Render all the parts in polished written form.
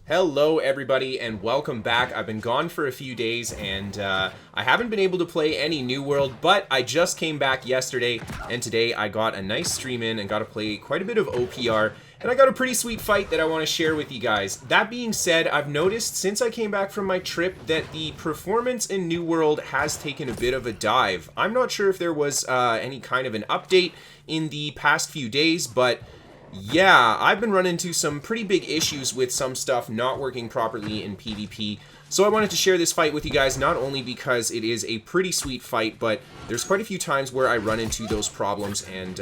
Hello everybody and welcome back. I've been gone for a few days and I haven't been able to play any New World, but I just came back yesterday and today I got a nice stream in and got to play quite a bit of OPR, and I got a pretty sweet fight that I want to share with you guys. That being said, I've noticed since I came back from my trip that the performance in New World has taken a bit of a dive. I'm not sure if there was any kind of an update in the past few days, but yeah, I've been running into some pretty big issues with some stuff not working properly in PvP. So I wanted to share this fight with you guys, not only because it is a pretty sweet fight, but there's quite a few times where I run into those problems, and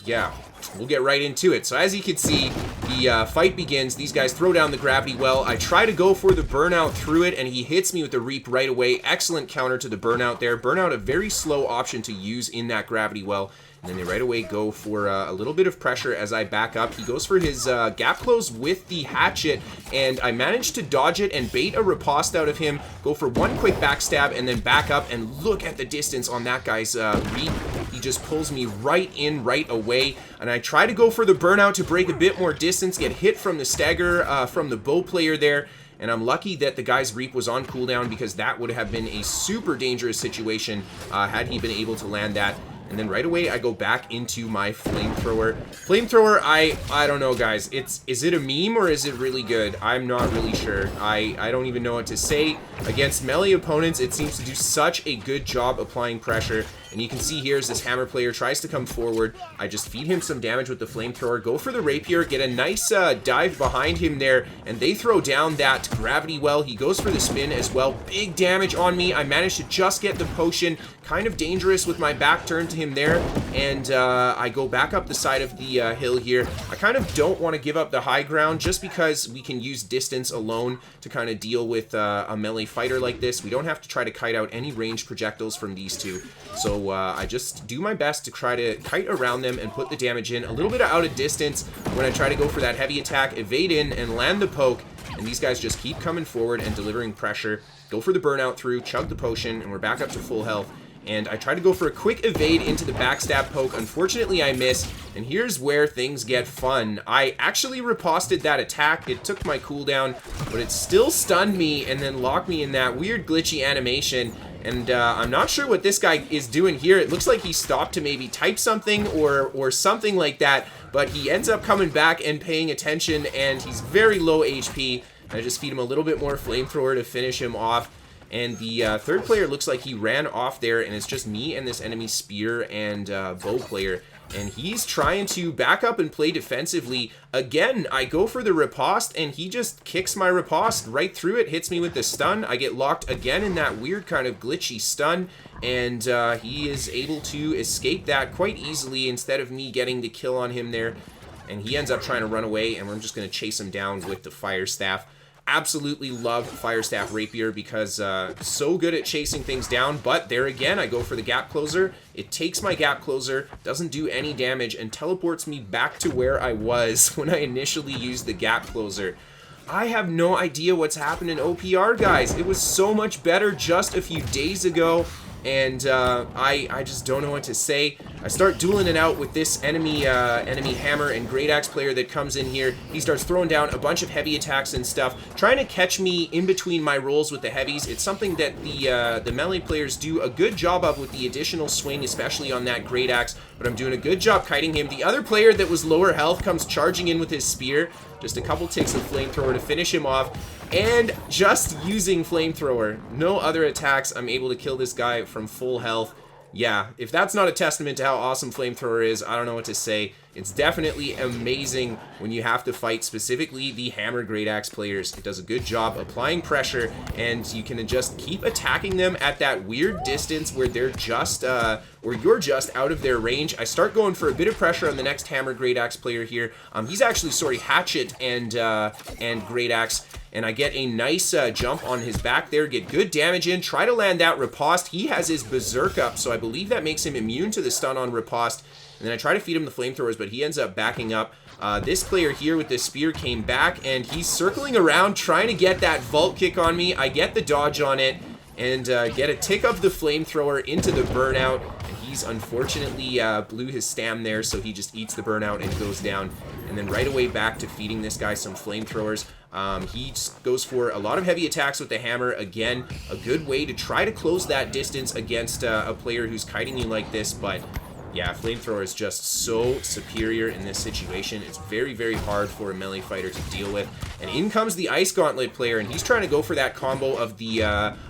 yeah, we'll get right into it. So as you can see, the fight begins. These guys throw down the gravity well. I try to go for the burnout through it, and he hits me with the Reap right away. Excellent counter to the burnout there. Burnout, a very slow option to use in that gravity well. And then they right away go for a little bit of pressure as I back up. He goes for his gap close with the hatchet, and I managed to dodge it and bait a riposte out of him. Go for one quick backstab and then back up, and look at the distance on that guy's Reap. He just pulls me right in right away, and I try to go for the burnout to break a bit more distance, get hit from the stagger from the bow player there. And I'm lucky that the guy's Reap was on cooldown, because that would have been a super dangerous situation had he been able to land that. And then right away, I go back into my flamethrower. Flamethrower, I don't know, guys. Is it a meme or is it really good? I'm not really sure. I don't even know what to say. Against melee opponents, it seems to do such a good job applying pressure. And you can see here as this hammer player tries to come forward, I just feed him some damage with the flamethrower, go for the rapier, get a nice dive behind him there, and they throw down that gravity well. He goes for the spin as well. Big damage on me. I managed to just get the potion. Kind of dangerous with my back turned to him there, and I go back up the side of the hill here. I kind of don't want to give up the high ground just because we can use distance alone to kind of deal with a melee fighter like this. We don't have to try to kite out any ranged projectiles from these two. So I just do my best to try to kite around them and put the damage in. A little bit out of distance when I try to go for that heavy attack, evade in and land the poke, and these guys just keep coming forward and delivering pressure. Go for the burnout through, chug the potion, and we're back up to full health. And I try to go for a quick evade into the backstab poke. Unfortunately, I miss, and here's where things get fun. I actually riposted that attack. It took my cooldown, but it still stunned me and then locked me in that weird glitchy animation. And I'm not sure what this guy is doing here. It looks like he stopped to maybe type something or something like that, but he ends up coming back and paying attention, and he's very low HP. I just feed him a little bit more flamethrower to finish him off. And the third player looks like he ran off there, and it's just me and this enemy spear and bow player. And he's trying to back up and play defensively. Again, I go for the riposte, and he just kicks my riposte right through it, hits me with the stun. I get locked again in that weird kind of glitchy stun, and he is able to escape that quite easily instead of me getting the kill on him there. And he ends up trying to run away, and we're just going to chase him down with the fire staff. Absolutely love Fire Staff Rapier because so good at chasing things down, but there again, I go for the gap closer. It takes my gap closer, doesn't do any damage, and teleports me back to where I was when I initially used the gap closer. I have no idea what's happened in OPR, guys. It was so much better just a few days ago, and I just don't know what to say. I start dueling it out with this enemy hammer and great axe player that comes in here. He starts throwing down a bunch of heavy attacks and stuff, trying to catch me in between my rolls with the heavies. It's something that the melee players do a good job of with the additional swing, especially on that great axe, but I'm doing a good job kiting him. The other player that was lower health comes charging in with his spear. Just a couple ticks of flamethrower to finish him off, and just using flamethrower, no other attacks, I'm able to kill this guy from full health. Yeah, if that's not a testament to how awesome flamethrower is, I don't know what to say. It's definitely amazing when you have to fight specifically the hammer great axe players. It does a good job applying pressure, and you can just keep attacking them at that weird distance where they're just or you're just out of their range. I start going for a bit of pressure on the next hammer great axe player here. He's actually hatchet and great axe. And I get a nice jump on his back there, get good damage in, try to land that riposte. He has his berserk up, so I believe that makes him immune to the stun on riposte. And then I try to feed him the flamethrowers, but he ends up backing up. This player here with the spear came back, and he's circling around trying to get that vault kick on me. I get the dodge on it, and get a tick of the flamethrower into the burnout. And he's unfortunately blew his stam there, so he just eats the burnout and goes down. And then right away back to feeding this guy some flamethrowers. He goes for a lot of heavy attacks with the hammer. Again, a good way to try to close that distance against a player who's kiting you like this, but yeah, Flamethrower is just so superior in this situation. It's very, very hard for a melee fighter to deal with. And in comes the Ice Gauntlet player, and he's trying to go for that combo of the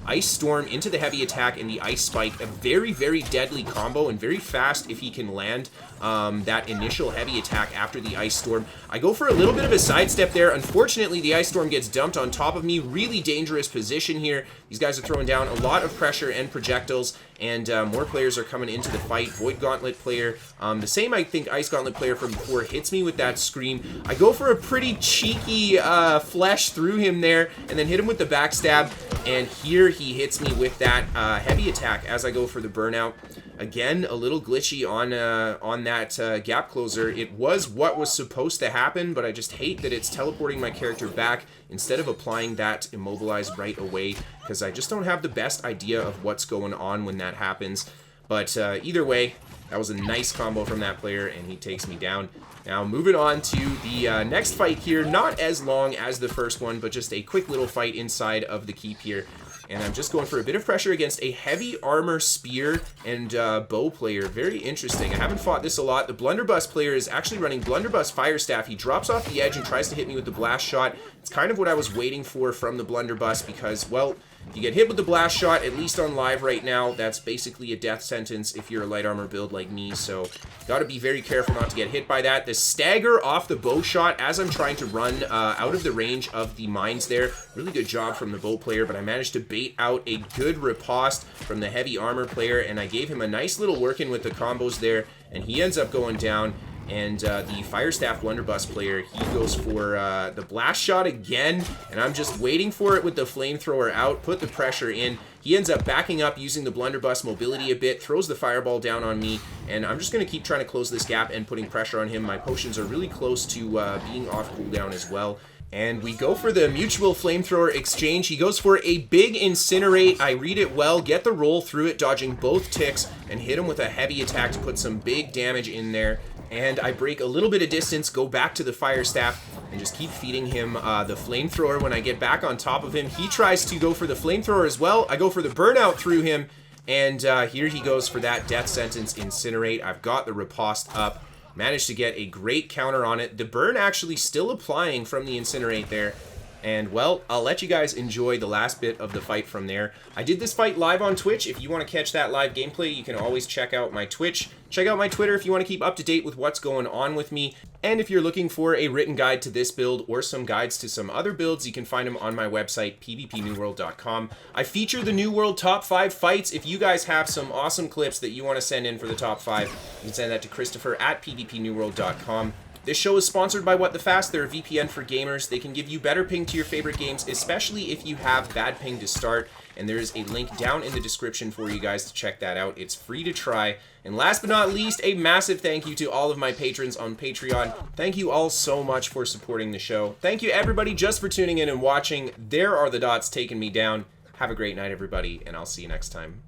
Ice Storm into the heavy attack and the Ice Spike. A very, very deadly combo, and very fast if he can land that initial heavy attack after the Ice Storm. I go for a little bit of a sidestep there. Unfortunately, the Ice Storm gets dumped on top of me. Really dangerous position here. These guys are throwing down a lot of pressure and projectiles, and more players are coming into the fight. Void Gauntlet player, the same, I think, Ice Gauntlet player from before hits me with that Scream. I go for a pretty cheeky flesh through him there, and then hit him with the backstab, and here he hits me with that heavy attack as I go for the burnout. Again, a little glitchy on that gap closer. It was what was supposed to happen, but I just hate that it's teleporting my character back instead of applying that immobilize right away, because I just don't have the best idea of what's going on when that happens. But either way, that was a nice combo from that player, and he takes me down. Now, moving on to the next fight here. Not as long as the first one, but just a quick little fight inside of the keep here. And I'm just going for a bit of pressure against a heavy armor spear and bow player. Very interesting. I haven't fought this a lot. The blunderbuss player is actually running blunderbuss fire staff. He drops off the edge and tries to hit me with the blast shot. It's kind of what I was waiting for from the blunderbuss because, well, if you get hit with the blast shot, at least on live right now, that's basically a death sentence if you're a light armor build like me, so gotta be very careful not to get hit by that. The stagger off the bow shot as I'm trying to run out of the range of the mines there. Really good job from the bow player, but I managed to bait out a good riposte from the heavy armor player, and I gave him a nice little work-in with the combos there, and he ends up going down. And the Fire Staff Blunderbuss player, he goes for the blast shot again, and I'm just waiting for it with the flamethrower out, put the pressure in. He ends up backing up using the blunderbuss mobility a bit, throws the fireball down on me, and I'm just going to keep trying to close this gap and putting pressure on him. My potions are really close to being off cooldown as well. And we go for the mutual flamethrower exchange. He goes for a big incinerate. I read it well, get the roll through it, dodging both ticks, and hit him with a heavy attack to put some big damage in there. And I break a little bit of distance, go back to the fire staff, and just keep feeding him the flamethrower. When I get back on top of him, he tries to go for the flamethrower as well. I go for the burnout through him, and here he goes for that death sentence incinerate. I've got the riposte up. Managed to get a great counter on it. The burn actually still applying from the incinerate there. And, well, I'll let you guys enjoy the last bit of the fight from there. I did this fight live on Twitch. If you want to catch that live gameplay, you can always check out my Twitch. Check out my Twitter if you want to keep up to date with what's going on with me. And if you're looking for a written guide to this build or some guides to some other builds, you can find them on my website, pvpnewworld.com. I feature the New World top 5 fights. If you guys have some awesome clips that you want to send in for the top 5, you can send that to Kristofer at pvpnewworld.com. This show is sponsored by What the Fast. They're a VPN for gamers. They can give you better ping to your favorite games, especially if you have bad ping to start. And there is a link down in the description for you guys to check that out. It's free to try. And last but not least, a massive thank you to all of my patrons on Patreon. Thank you all so much for supporting the show. Thank you everybody just for tuning in and watching. There are the dots taking me down. Have a great night, everybody, and I'll see you next time.